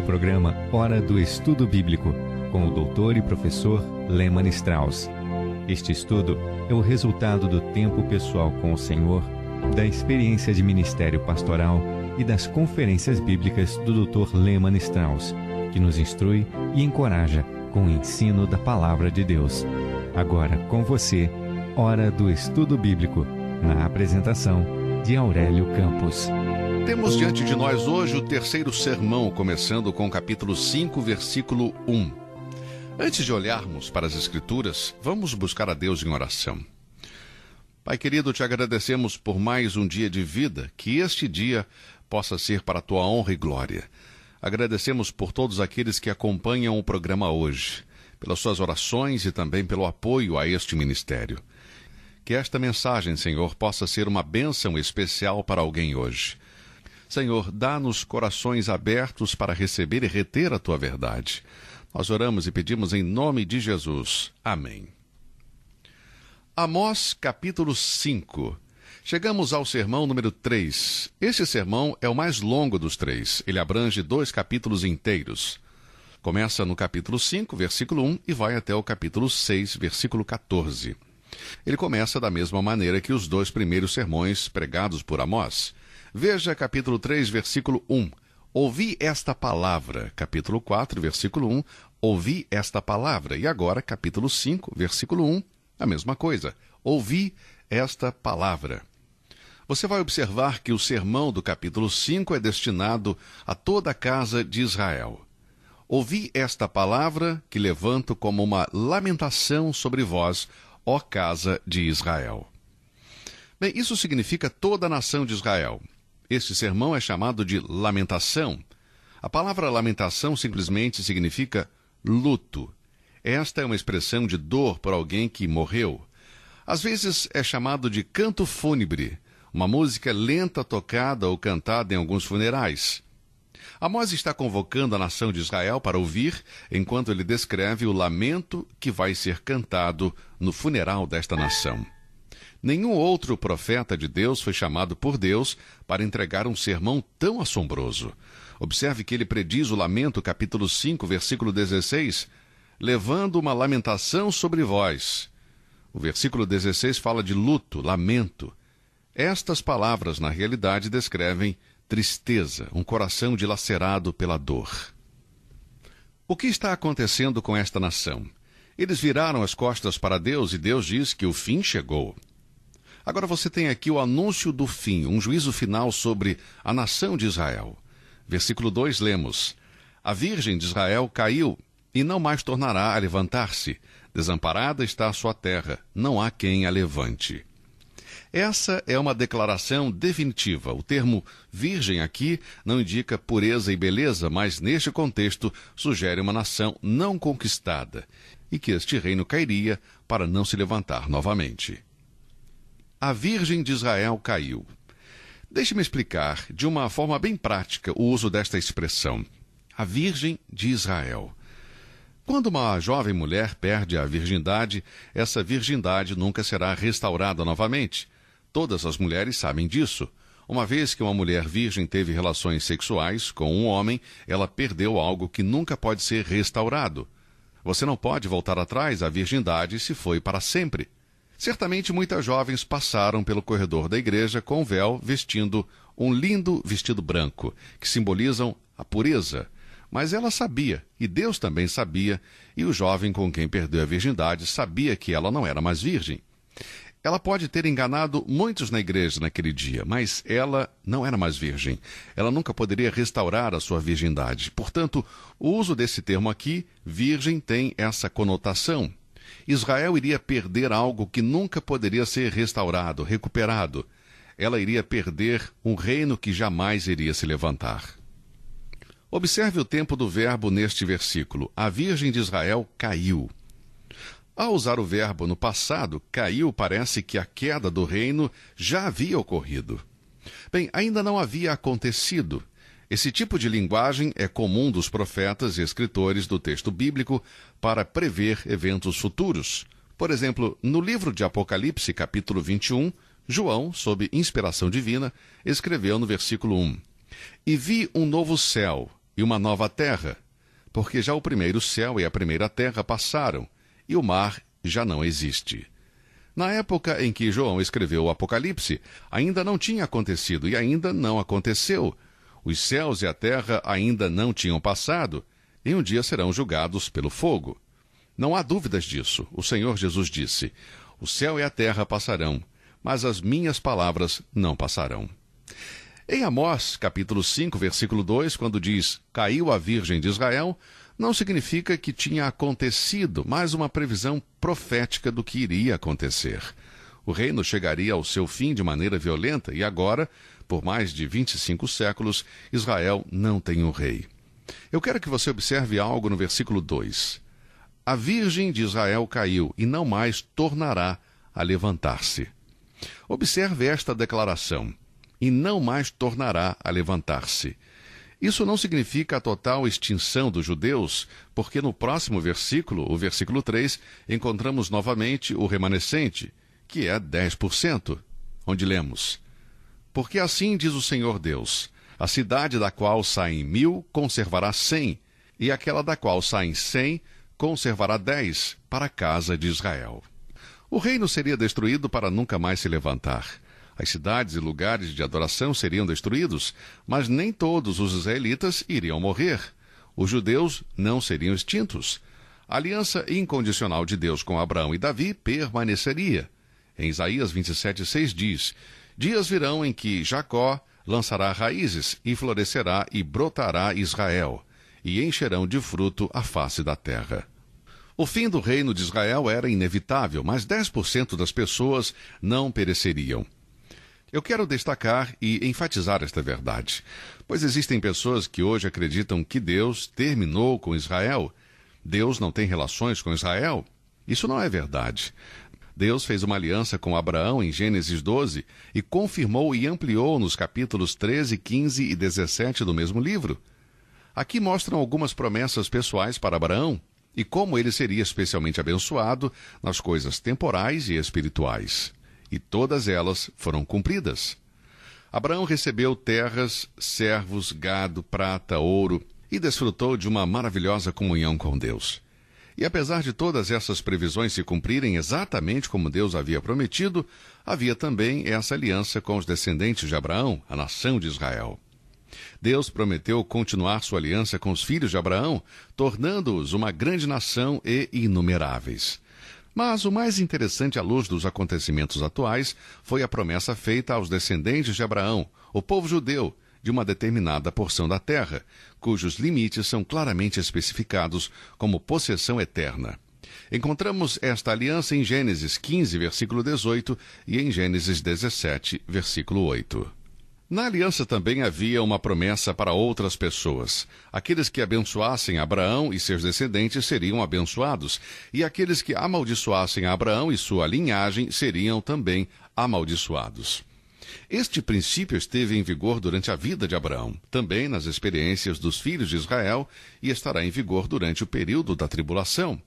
programa Hora do Estudo Bíblico, com o doutor e professor Lehmann Strauss. Este estudo é o resultado do tempo pessoal com o Senhor, da experiência de ministério pastoral e das conferências bíblicas do Dr. Lehmann Strauss, que nos instrui e encoraja com o ensino da Palavra de Deus. Agora com você, Hora do Estudo Bíblico, na apresentação de Aurélio Campos. Temos diante de nós hoje o terceiro sermão, começando com o capítulo 5, versículo 1. Antes de olharmos para as Escrituras, vamos buscar a Deus em oração. Pai querido, te agradecemos por mais um dia de vida, que este dia possa ser para a tua honra e glória. Agradecemos por todos aqueles que acompanham o programa hoje, pelas suas orações e também pelo apoio a este ministério. Que esta mensagem, Senhor, possa ser uma bênção especial para alguém hoje. Senhor, dá-nos corações abertos para receber e reter a tua verdade. Nós oramos e pedimos em nome de Jesus. Amém. Amós, capítulo 5. Chegamos ao sermão número 3. Este sermão é o mais longo dos três. Ele abrange 2 capítulos inteiros. Começa no capítulo 5, versículo 1, e vai até o capítulo 6, versículo 14. Ele começa da mesma maneira que os 2 primeiros sermões pregados por Amós. Veja capítulo 3, versículo 1. Ouvi esta palavra. Capítulo 4, versículo 1. Ouvi esta palavra. E agora, capítulo 5, versículo 1, a mesma coisa. Ouvi esta palavra. Você vai observar que o sermão do capítulo 5 é destinado a toda a casa de Israel. Ouvi esta palavra que levanto como uma lamentação sobre vós, ó casa de Israel. Bem, isso significa toda a nação de Israel. Este sermão é chamado de lamentação. A palavra lamentação simplesmente significa luto. Esta é uma expressão de dor por alguém que morreu. Às vezes é chamado de canto fúnebre, uma música lenta tocada ou cantada em alguns funerais. Amós está convocando a nação de Israel para ouvir, enquanto ele descreve o lamento que vai ser cantado no funeral desta nação. Nenhum outro profeta de Deus foi chamado por Deus para entregar um sermão tão assombroso. Observe que ele prediz o lamento, capítulo 5, versículo 16, levando uma lamentação sobre vós. O versículo 16 fala de luto, lamento. Estas palavras, na realidade, descrevem tristeza, um coração dilacerado pela dor. O que está acontecendo com esta nação? Eles viraram as costas para Deus e Deus diz que o fim chegou. Agora você tem aqui o anúncio do fim, um juízo final sobre a nação de Israel. Versículo 2 lemos: A virgem de Israel caiu e não mais tornará a levantar-se. Desamparada está a sua terra, não há quem a levante. Essa é uma declaração definitiva. O termo virgem aqui não indica pureza e beleza, mas neste contexto sugere uma nação não conquistada e que este reino cairia para não se levantar novamente. A virgem de Israel caiu. Deixe-me explicar de uma forma bem prática o uso desta expressão. A virgem de Israel. Quando uma jovem mulher perde a virgindade, essa virgindade nunca será restaurada novamente. Todas as mulheres sabem disso. Uma vez que uma mulher virgem teve relações sexuais com um homem, ela perdeu algo que nunca pode ser restaurado. Você não pode voltar atrás, a virgindade se foi para sempre. Certamente muitas jovens passaram pelo corredor da igreja com véu, vestindo um lindo vestido branco, que simbolizam a pureza. Mas ela sabia, e Deus também sabia, e o jovem com quem perdeu a virgindade sabia que ela não era mais virgem. Ela pode ter enganado muitos na igreja naquele dia, mas ela não era mais virgem. Ela nunca poderia restaurar a sua virgindade. Portanto, o uso desse termo aqui, virgem, tem essa conotação. Israel iria perder algo que nunca poderia ser restaurado, recuperado. Ela iria perder um reino que jamais iria se levantar. Observe o tempo do verbo neste versículo. A virgem de Israel caiu. Ao usar o verbo no passado, caiu, parece que a queda do reino já havia ocorrido. Bem, ainda não havia acontecido. Esse tipo de linguagem é comum dos profetas e escritores do texto bíblico para prever eventos futuros. Por exemplo, no livro de Apocalipse, capítulo 21, João, sob inspiração divina, escreveu no versículo 1: E vi um novo céu e uma nova terra, porque já o primeiro céu e a primeira terra passaram, e o mar já não existe. Na época em que João escreveu o Apocalipse, ainda não tinha acontecido e ainda não aconteceu. Os céus e a terra ainda não tinham passado, e um dia serão julgados pelo fogo. Não há dúvidas disso. O Senhor Jesus disse: o céu e a terra passarão, mas as minhas palavras não passarão. Em Amós, capítulo 5, versículo 2, quando diz: caiu a virgem de Israel, não significa que tinha acontecido, mas uma previsão profética do que iria acontecer. O reino chegaria ao seu fim de maneira violenta e agora, por mais de 25 séculos, Israel não tem um rei. Eu quero que você observe algo no versículo 2. A virgem de Israel caiu e não mais tornará a levantar-se. Observe esta declaração: e não mais tornará a levantar-se. Isso não significa a total extinção dos judeus, porque no próximo versículo, o versículo 3, encontramos novamente o remanescente, que é 10%, onde lemos: porque assim diz o Senhor Deus, a cidade da qual saem 1.000 conservará 100, e aquela da qual saem 100 conservará 10 para a casa de Israel. O reino seria destruído para nunca mais se levantar. As cidades e lugares de adoração seriam destruídos, mas nem todos os israelitas iriam morrer. Os judeus não seriam extintos. A aliança incondicional de Deus com Abraão e Davi permaneceria. Em Isaías 27:6 diz: dias virão em que Jacó lançará raízes e florescerá e brotará Israel, e encherão de fruto a face da terra. O fim do reino de Israel era inevitável, mas 10% das pessoas não pereceriam. Eu quero destacar e enfatizar esta verdade, pois existem pessoas que hoje acreditam que Deus terminou com Israel. Deus não tem relações com Israel? Isso não é verdade. Deus fez uma aliança com Abraão em Gênesis 12 e confirmou e ampliou nos capítulos 13, 15 e 17 do mesmo livro. Aqui mostram algumas promessas pessoais para Abraão e como ele seria especialmente abençoado nas coisas temporais e espirituais. E todas elas foram cumpridas. Abraão recebeu terras, servos, gado, prata, ouro e desfrutou de uma maravilhosa comunhão com Deus. E apesar de todas essas previsões se cumprirem exatamente como Deus havia prometido, havia também essa aliança com os descendentes de Abraão, a nação de Israel. Deus prometeu continuar sua aliança com os filhos de Abraão, tornando-os uma grande nação e inumeráveis. Mas o mais interessante à luz dos acontecimentos atuais foi a promessa feita aos descendentes de Abraão, o povo judeu, de uma determinada porção da terra, cujos limites são claramente especificados como possessão eterna. Encontramos esta aliança em Gênesis 15, versículo 18, e em Gênesis 17, versículo 8. Na aliança também havia uma promessa para outras pessoas. Aqueles que abençoassem Abraão e seus descendentes seriam abençoados, e aqueles que amaldiçoassem Abraão e sua linhagem seriam também amaldiçoados. Este princípio esteve em vigor durante a vida de Abraão, também nas experiências dos filhos de Israel, e estará em vigor durante o período da tribulação.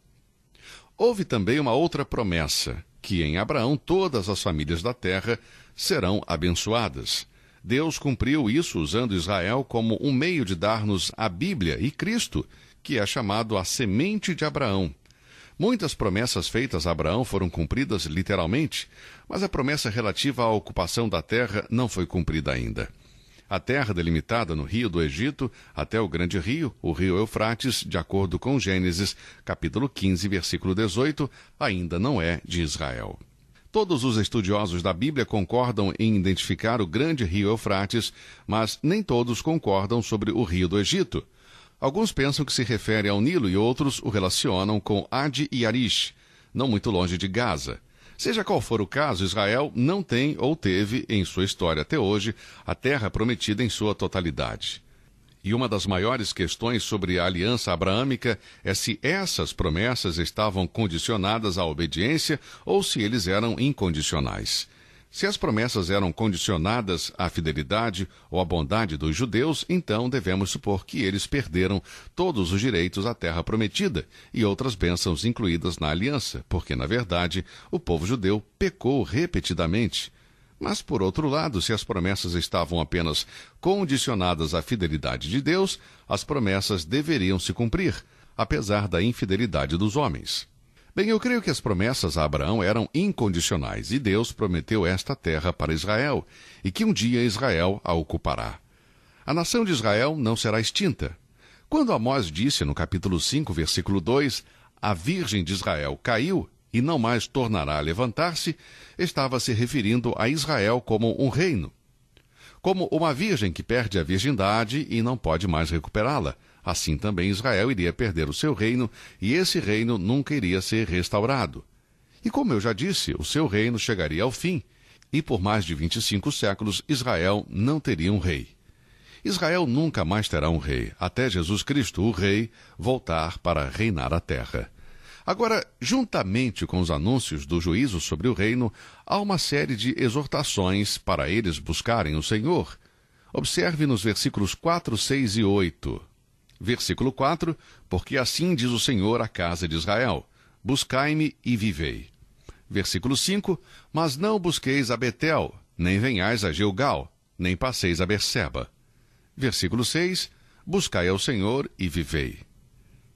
Houve também uma outra promessa, que em Abraão todas as famílias da terra serão abençoadas. Deus cumpriu isso usando Israel como um meio de dar-nos a Bíblia e Cristo, que é chamado a semente de Abraão. Muitas promessas feitas a Abraão foram cumpridas literalmente, mas a promessa relativa à ocupação da terra não foi cumprida ainda. A terra delimitada no rio do Egito até o grande rio, o rio Eufrates, de acordo com Gênesis, capítulo 15, versículo 18, ainda não é de Israel. Todos os estudiosos da Bíblia concordam em identificar o grande rio Eufrates, mas nem todos concordam sobre o rio do Egito. Alguns pensam que se refere ao Nilo e outros o relacionam com Adi e Arish, não muito longe de Gaza. Seja qual for o caso, Israel não tem ou teve, em sua história até hoje, a terra prometida em sua totalidade. E uma das maiores questões sobre a aliança abraâmica é se essas promessas estavam condicionadas à obediência ou se eles eram incondicionais. Se as promessas eram condicionadas à fidelidade ou à bondade dos judeus, então devemos supor que eles perderam todos os direitos à terra prometida e outras bênçãos incluídas na aliança, porque, na verdade, o povo judeu pecou repetidamente. Mas, por outro lado, se as promessas estavam apenas condicionadas à fidelidade de Deus, as promessas deveriam se cumprir, apesar da infidelidade dos homens. Bem, eu creio que as promessas a Abraão eram incondicionais, e Deus prometeu esta terra para Israel, e que um dia Israel a ocupará. A nação de Israel não será extinta. Quando Amós disse no capítulo 5, versículo 2, a virgem de Israel caiu e não mais tornará a levantar-se, estava se referindo a Israel como um reino. Como uma virgem que perde a virgindade e não pode mais recuperá-la. Assim também Israel iria perder o seu reino, e esse reino nunca iria ser restaurado. E como eu já disse, o seu reino chegaria ao fim, e por mais de 25 séculos Israel não teria um rei. Israel nunca mais terá um rei, até Jesus Cristo, o rei, voltar para reinar a terra. Agora, juntamente com os anúncios do juízo sobre o reino, há uma série de exortações para eles buscarem o Senhor. Observe nos versículos 4, 6 e 8. Versículo 4, porque assim diz o Senhor à casa de Israel, buscai-me e vivei. Versículo 5, mas não busqueis a Betel, nem venhais a Gilgal, nem passeis a Berseba. Versículo 6, buscai ao Senhor e vivei.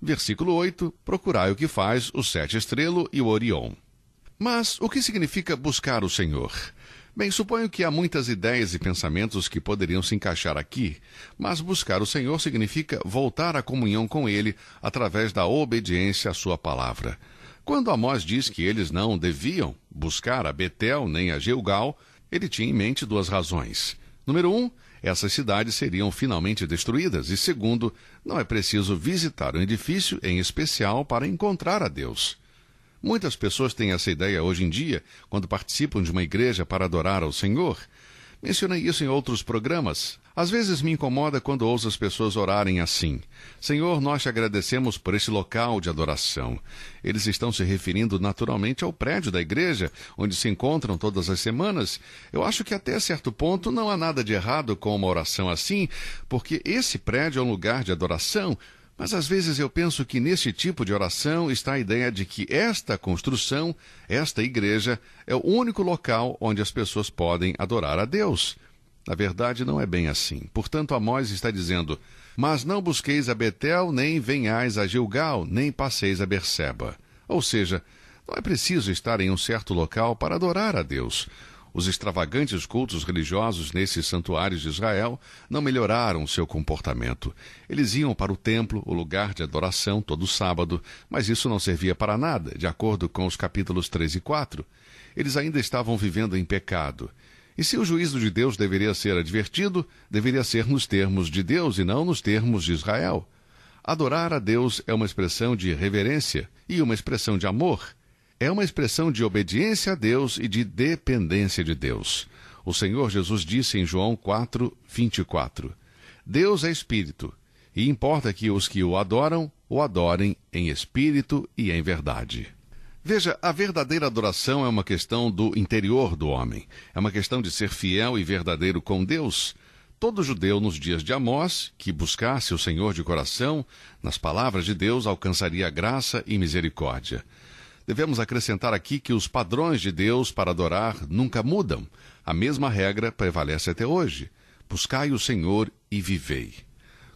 Versículo 8, procurai o que faz o Sete Estrelo e o Orion. Mas o que significa buscar o Senhor? Bem, suponho que há muitas ideias e pensamentos que poderiam se encaixar aqui, mas buscar o Senhor significa voltar à comunhão com Ele através da obediência à sua palavra. Quando Amós diz que eles não deviam buscar a Betel nem a Gilgal, ele tinha em mente duas razões. Número 1, essas cidades seriam finalmente destruídas, e segundo, não é preciso visitar um edifício em especial para encontrar a Deus. Muitas pessoas têm essa ideia hoje em dia, quando participam de uma igreja para adorar ao Senhor. Mencionei isso em outros programas. Às vezes me incomoda quando ouço as pessoas orarem assim: Senhor, nós te agradecemos por esse local de adoração. Eles estão se referindo naturalmente ao prédio da igreja, onde se encontram todas as semanas. Eu acho que até certo ponto não há nada de errado com uma oração assim, porque esse prédio é um lugar de adoração. Mas às vezes eu penso que nesse tipo de oração está a ideia de que esta construção, esta igreja, é o único local onde as pessoas podem adorar a Deus. Na verdade, não é bem assim. Portanto, Amós está dizendo, mas não busqueis a Betel, nem venhais a Gilgal, nem passeis a Berseba. Ou seja, não é preciso estar em um certo local para adorar a Deus. Os extravagantes cultos religiosos nesses santuários de Israel não melhoraram seu comportamento. Eles iam para o templo, o lugar de adoração, todo sábado, mas isso não servia para nada, de acordo com os capítulos 3 e 4. Eles ainda estavam vivendo em pecado. E se o juízo de Deus deveria ser advertido, deveria ser nos termos de Deus e não nos termos de Israel. Adorar a Deus é uma expressão de reverência e uma expressão de amor. É uma expressão de obediência a Deus e de dependência de Deus. O Senhor Jesus disse em João 4, 24, Deus é Espírito, e importa que os que o adorem em espírito e em verdade. Veja, a verdadeira adoração é uma questão do interior do homem. É uma questão de ser fiel e verdadeiro com Deus. Todo judeu nos dias de Amós, que buscasse o Senhor de coração, nas palavras de Deus alcançaria graça e misericórdia. Devemos acrescentar aqui que os padrões de Deus para adorar nunca mudam. A mesma regra prevalece até hoje. Buscai o Senhor e vivei.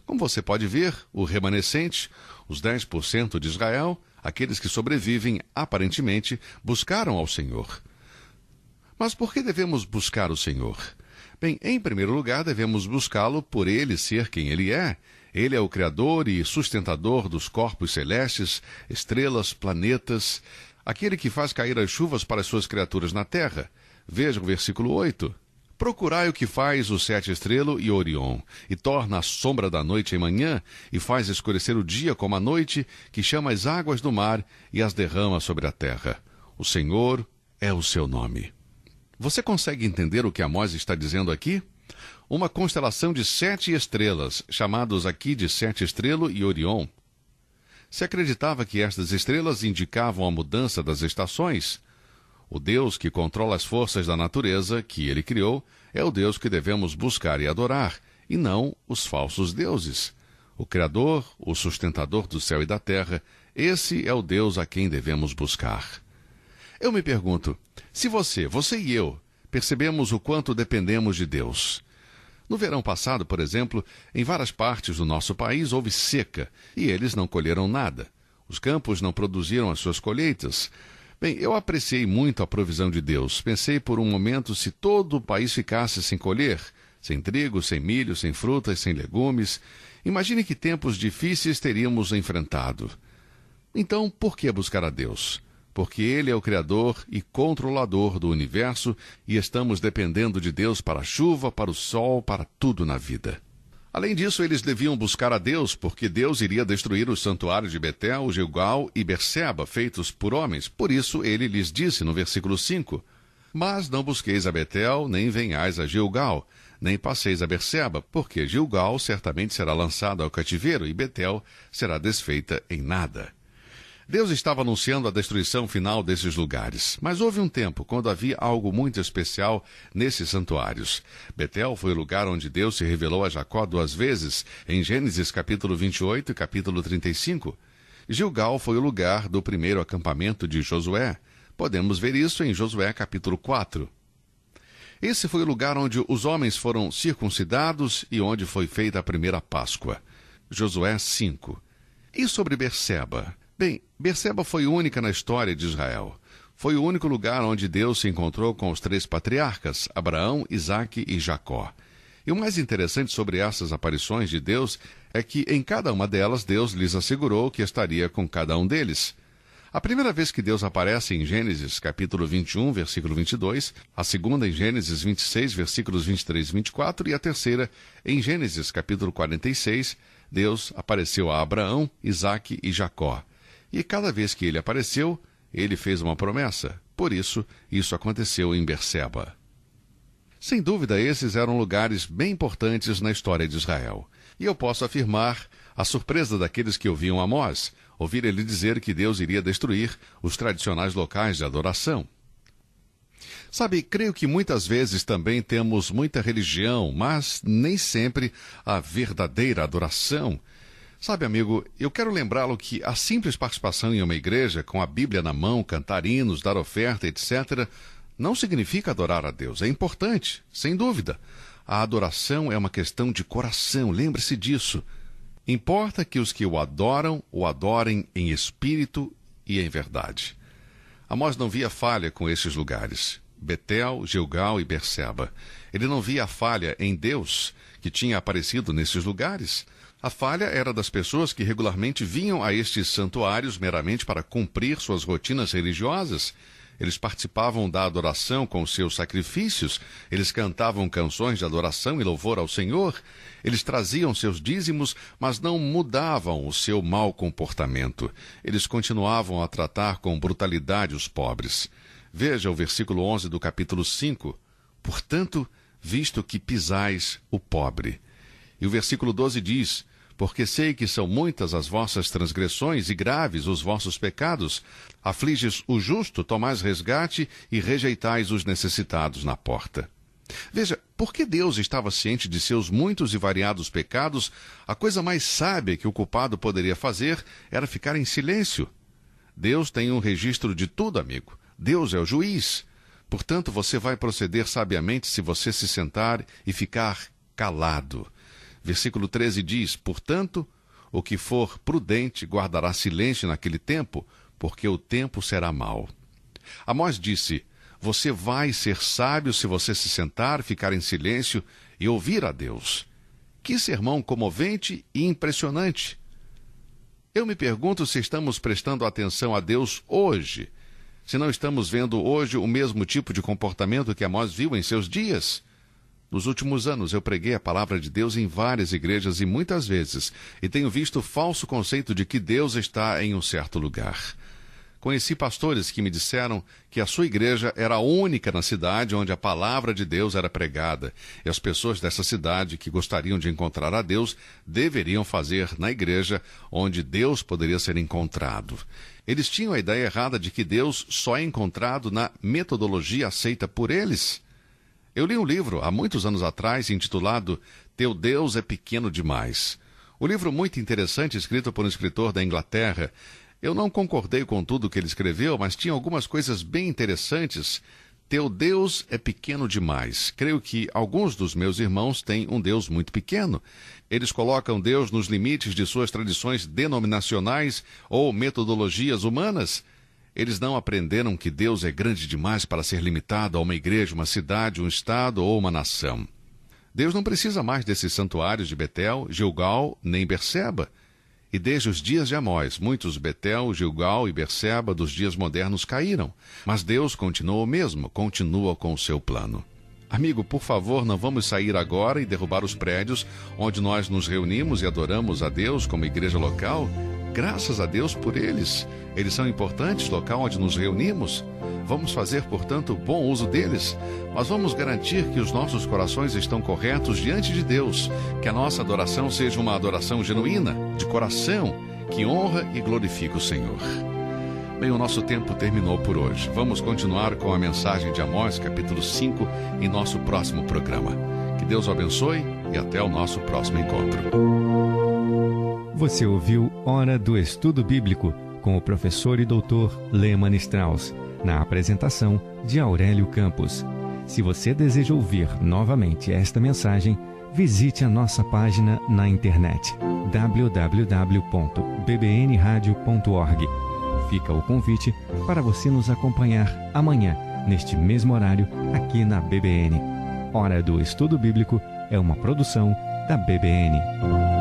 Como você pode ver, o remanescente, os 10% de Israel, aqueles que sobrevivem, aparentemente, buscaram ao Senhor. Mas por que devemos buscar o Senhor? Bem, em primeiro lugar, devemos buscá-lo por Ele ser quem Ele é. Ele é o Criador e sustentador dos corpos celestes, estrelas, planetas, aquele que faz cair as chuvas para as suas criaturas na terra. Veja o versículo 8. Procurai o que faz o Sete Estrelo e Orion, e torna a sombra da noite em manhã, e faz escurecer o dia como a noite, que chama as águas do mar e as derrama sobre a terra. O Senhor é o seu nome. Você consegue entender o que Amós está dizendo aqui? Uma constelação de 7 estrelas, chamados aqui de Sete Estrelo e Orion. Se acreditava que estas estrelas indicavam a mudança das estações. O Deus que controla as forças da natureza, que Ele criou, é o Deus que devemos buscar e adorar, e não os falsos deuses. O Criador, o sustentador do céu e da terra, esse é o Deus a quem devemos buscar. Eu me pergunto, se você e eu, percebemos o quanto dependemos de Deus. No verão passado, por exemplo, em várias partes do nosso país houve seca e eles não colheram nada. Os campos não produziram as suas colheitas. Bem, eu apreciei muito a provisão de Deus. Pensei por um momento se todo o país ficasse sem colher, sem trigo, sem milho, sem frutas, sem legumes. Imagine que tempos difíceis teríamos enfrentado. Então, por que buscar a Deus? Porque Ele é o Criador e controlador do universo e estamos dependendo de Deus para a chuva, para o sol, para tudo na vida. Além disso, eles deviam buscar a Deus, porque Deus iria destruir os santuários de Betel, Gilgal e Berseba, feitos por homens. Por isso, ele lhes disse no versículo 5, Mas não busqueis a Betel, nem venhais a Gilgal, nem passeis a Berseba, porque Gilgal certamente será lançado ao cativeiro e Betel será desfeita em nada. Deus estava anunciando a destruição final desses lugares, mas houve um tempo quando havia algo muito especial nesses santuários. Betel foi o lugar onde Deus se revelou a Jacó 2 vezes, em Gênesis capítulo 28 e capítulo 35. Gilgal foi o lugar do primeiro acampamento de Josué. Podemos ver isso em Josué capítulo 4. Esse foi o lugar onde os homens foram circuncidados e onde foi feita a primeira Páscoa. Josué 5. E sobre Berseba? Bem, Berseba foi única na história de Israel. Foi o único lugar onde Deus se encontrou com os 3 patriarcas, Abraão, Isaque e Jacó. E o mais interessante sobre essas aparições de Deus é que em cada uma delas Deus lhes assegurou que estaria com cada um deles. A primeira vez que Deus aparece em Gênesis, capítulo 21, versículo 22, a segunda em Gênesis 26, versículos 23 e 24, e a terceira em Gênesis, capítulo 46, Deus apareceu a Abraão, Isaque e Jacó. E cada vez que ele apareceu, ele fez uma promessa. Por isso, isso aconteceu em Berseba. Sem dúvida, esses eram lugares bem importantes na história de Israel. E eu posso afirmar a surpresa daqueles que ouviam Amós, ouvir ele dizer que Deus iria destruir os tradicionais locais de adoração. Sabe, creio que muitas vezes também temos muita religião, mas nem sempre a verdadeira adoração. Sabe, amigo, eu quero lembrá-lo que a simples participação em uma igreja, com a Bíblia na mão, cantar hinos, dar oferta, etc., não significa adorar a Deus. É importante, sem dúvida. A adoração é uma questão de coração, lembre-se disso. Importa que os que o adorem em espírito e em verdade. Amós não via falha com esses lugares. Betel, Gilgal e Berseba. Ele não via a falha em Deus, que tinha aparecido nesses lugares. A falha era das pessoas que regularmente vinham a estes santuários meramente para cumprir suas rotinas religiosas. Eles participavam da adoração com seus sacrifícios, eles cantavam canções de adoração e louvor ao Senhor, eles traziam seus dízimos, mas não mudavam o seu mau comportamento. Eles continuavam a tratar com brutalidade os pobres. Veja o versículo 11 do capítulo 5. Portanto, visto que pisais o pobre. E o versículo 12 diz, porque sei que são muitas as vossas transgressões e graves os vossos pecados. Afliges o justo, tomais resgate e rejeitais os necessitados na porta. Veja, porque Deus estava ciente de seus muitos e variados pecados, a coisa mais sábia que o culpado poderia fazer era ficar em silêncio. Deus tem um registro de tudo, amigo. Deus é o juiz. Portanto, você vai proceder sabiamente se você se sentar e ficar calado. Versículo 13 diz, portanto, o que for prudente guardará silêncio naquele tempo, porque o tempo será mau. Amós disse, você vai ser sábio se você se sentar, ficar em silêncio e ouvir a Deus. Que sermão comovente e impressionante! Eu me pergunto se estamos prestando atenção a Deus hoje, se não estamos vendo hoje o mesmo tipo de comportamento que Amós viu em seus dias. Nos últimos anos, eu preguei a palavra de Deus em várias igrejas e muitas vezes, e tenho visto o falso conceito de que Deus está em um certo lugar. Conheci pastores que me disseram que a sua igreja era a única na cidade onde a palavra de Deus era pregada, e as pessoas dessa cidade que gostariam de encontrar a Deus deveriam fazer na igreja onde Deus poderia ser encontrado. Eles tinham a ideia errada de que Deus só é encontrado na metodologia aceita por eles. Eu li um livro, há muitos anos atrás, intitulado Teu Deus é Pequeno Demais. Um livro muito interessante, escrito por um escritor da Inglaterra. Eu não concordei com tudo que ele escreveu, mas tinha algumas coisas bem interessantes. Teu Deus é pequeno demais. Creio que alguns dos meus irmãos têm um Deus muito pequeno. Eles colocam Deus nos limites de suas tradições denominacionais ou metodologias humanas. Eles não aprenderam que Deus é grande demais para ser limitado a uma igreja, uma cidade, um estado ou uma nação. Deus não precisa mais desses santuários de Betel, Gilgal, nem Berseba. E desde os dias de Amós, muitos Betel, Gilgal e Berseba dos dias modernos caíram. Mas Deus continua o mesmo, continua com o seu plano. Amigo, por favor, não vamos sair agora e derrubar os prédios onde nós nos reunimos e adoramos a Deus como igreja local. Graças a Deus por eles. Eles são importantes, local onde nos reunimos. Vamos fazer, portanto, bom uso deles, mas vamos garantir que os nossos corações estão corretos diante de Deus, que a nossa adoração seja uma adoração genuína, de coração, que honra e glorifica o Senhor. Bem, o nosso tempo terminou por hoje. Vamos continuar com a mensagem de Amós, capítulo 5, em nosso próximo programa. Que Deus o abençoe e até o nosso próximo encontro. Você ouviu Hora do Estudo Bíblico, com o professor e doutor Lehmann Strauss, na apresentação de Aurélio Campos. Se você deseja ouvir novamente esta mensagem, visite a nossa página na internet www.bbnradio.org. Fica o convite para você nos acompanhar amanhã, neste mesmo horário, aqui na BBN. Hora do Estudo Bíblico é uma produção da BBN.